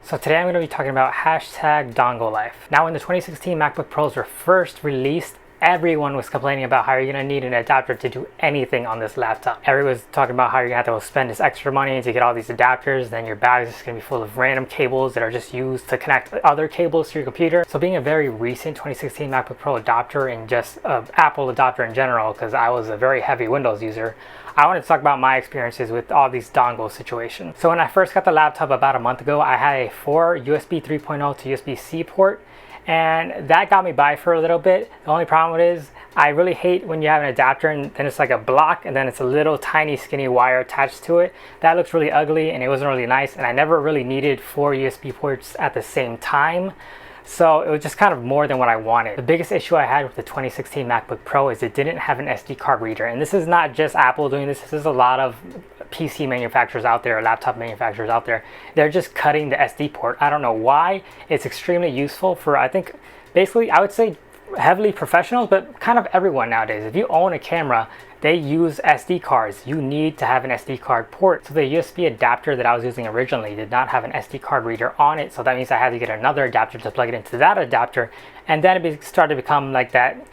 So today I'm going to be talking about hashtag dongle life. Now when the 2016 MacBook Pros were first released, everyone was complaining about how you're going to need an adapter to do anything on this laptop. Everyone was talking about how you're going to have to spend this extra money to get all these adapters, then your bag is just going to be full of random cables that are just used to connect other cables to your computer. So being a very recent 2016 MacBook Pro adopter and just an Apple adopter in general, because I was a very heavy Windows user, I wanted to talk about my experiences with all these dongle situations. So when I first got the laptop about a month ago, I had a 4 USB 3.0 to USB-C port, and that got me by for a little bit. The only problem is I really hate when you have an adapter and then it's like a block and then it's a little tiny skinny wire attached to it. That looks really ugly and it wasn't really nice, and I never really needed 4 USB ports at the same time. So it was just kind of more than what I wanted. The biggest issue I had with the 2016 MacBook Pro is it didn't have an SD card reader. And this is not just Apple doing this. This is a lot of PC manufacturers out there, laptop manufacturers out there. They're just cutting the SD port. I don't know why. It's extremely useful for, I think, basically, I would say heavily professionals, but kind of everyone nowadays. If you own a camera, they use SD cards. You need to have an SD card port. So the USB adapter that I was using originally did not have an SD card reader on it. So that means I had to get another adapter to plug it into that adapter. And then it started to become like that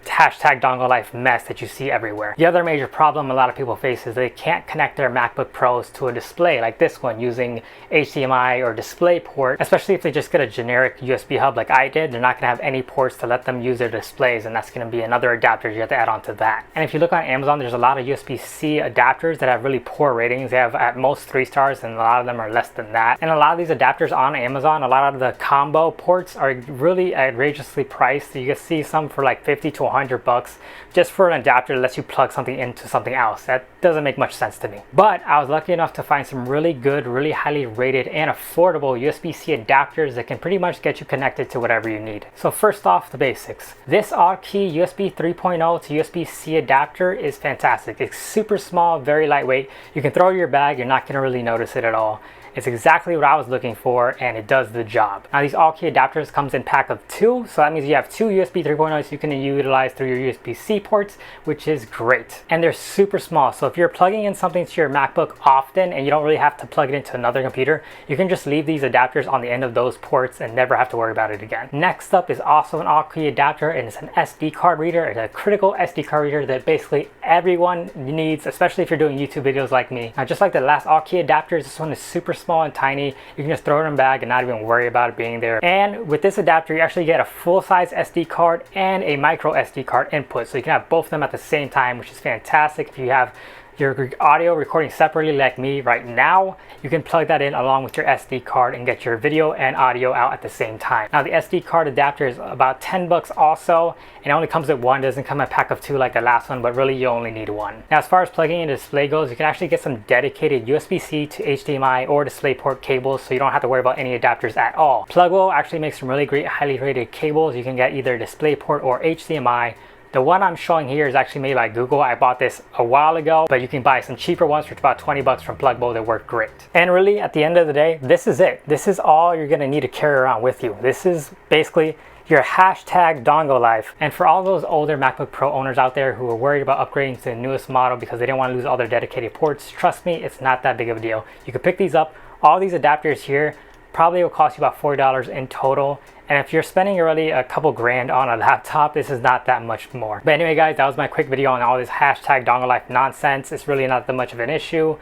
hashtag dongle life mess that you see everywhere. The other major problem a lot of people face is they can't connect their MacBook Pros to a display like this one using HDMI or DisplayPort, especially if they just get a generic USB hub like I did. They're not going to have any ports to let them use their displays, and that's going to be another adapter you have to add on to that. And if you look on Amazon, there's a lot of USB-C adapters that have really poor ratings. They have at most 3 stars and a lot of them are less than that. And a lot of these adapters on Amazon, a lot of the combo ports are really outrageously priced. You can see some for like 50 to $100 just for an adapter that lets you plug something into something else. That doesn't make much sense to me. But I was lucky enough to find some really good, really highly rated and affordable USB-C adapters that can pretty much get you connected to whatever you need. So first off, the basics. This Key USB 3.0 to USB-C adapter is fantastic. It's super small, very lightweight. You can throw it in your bag, you're not going to really notice it at all. It's exactly what I was looking for, and it does the job. Now these Key adapters comes in pack of 2, so that means you have 2 USB 3.0s you can utilize through your USB-C ports, which is great. And they're super small, so if you're plugging in something to your MacBook often and you don't really have to plug it into another computer, you can just leave these adapters on the end of those ports and never have to worry about it again. Next up is also an Key adapter, and it's an SD card reader. It's a critical SD card reader that basically everyone needs, especially if you're doing YouTube videos like me. Now just like the last Key adapters, this one is super small and tiny. You can just throw it in a bag and not even worry about it being there. And with this adapter, you actually get a full-size SD card and a micro SD card input, so you can have both of them at the same time, which is fantastic. If you have your audio recording separately like me right now, you can plug that in along with your SD card and get your video and audio out at the same time. Now the SD card adapter is about $10 also, and it only comes with 1. It doesn't come in a pack of 2 like the last one, but really you only need 1. Now as far as plugging in a display goes, you can actually get some dedicated USB-C to HDMI or DisplayPort cables, so you don't have to worry about any adapters at all. Plugwell actually makes some really great highly rated cables. You can get either DisplayPort or HDMI. The one I'm showing here is actually made by Google. I bought this a while ago, but you can buy some cheaper ones for about $20 from Plugbo that work great. And really, at the end of the day, this is it. This is all you're gonna need to carry around with you. This is basically your hashtag dongle life. And for all those older MacBook Pro owners out there who are worried about upgrading to the newest model because they didn't want to lose all their dedicated ports, trust me, it's not that big of a deal. You can pick these up. All these adapters here probably will cost you about $40 in total. And if you're spending already a couple grand on a laptop, this is not that much more. But anyway guys, that was my quick video on all this hashtag dongle life nonsense. It's really not that much of an issue.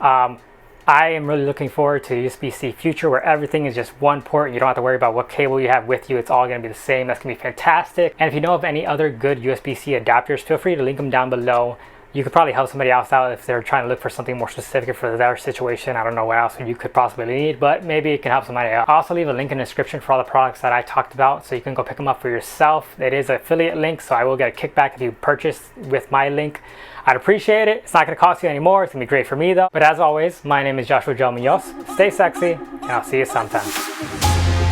I am really looking forward to USB-C future where everything is just one port and you don't have to worry about what cable you have with you. It's all going to be the same. That's going to be fantastic. And if you know of any other good USB-C adapters, feel free to link them down below. You could probably help somebody else out if they're trying to look for something more specific for their situation. I don't know what else you could possibly need, but maybe it can help somebody out. I'll also leave a link in the description for all the products that I talked about, so you can go pick them up for yourself. It is an affiliate link, so I will get a kickback if you purchase with my link. I'd appreciate it. It's not going to cost you any more. It's going to be great for me though. But as always, my name is Joshua Joe Munoz. Stay sexy, and I'll see you sometime.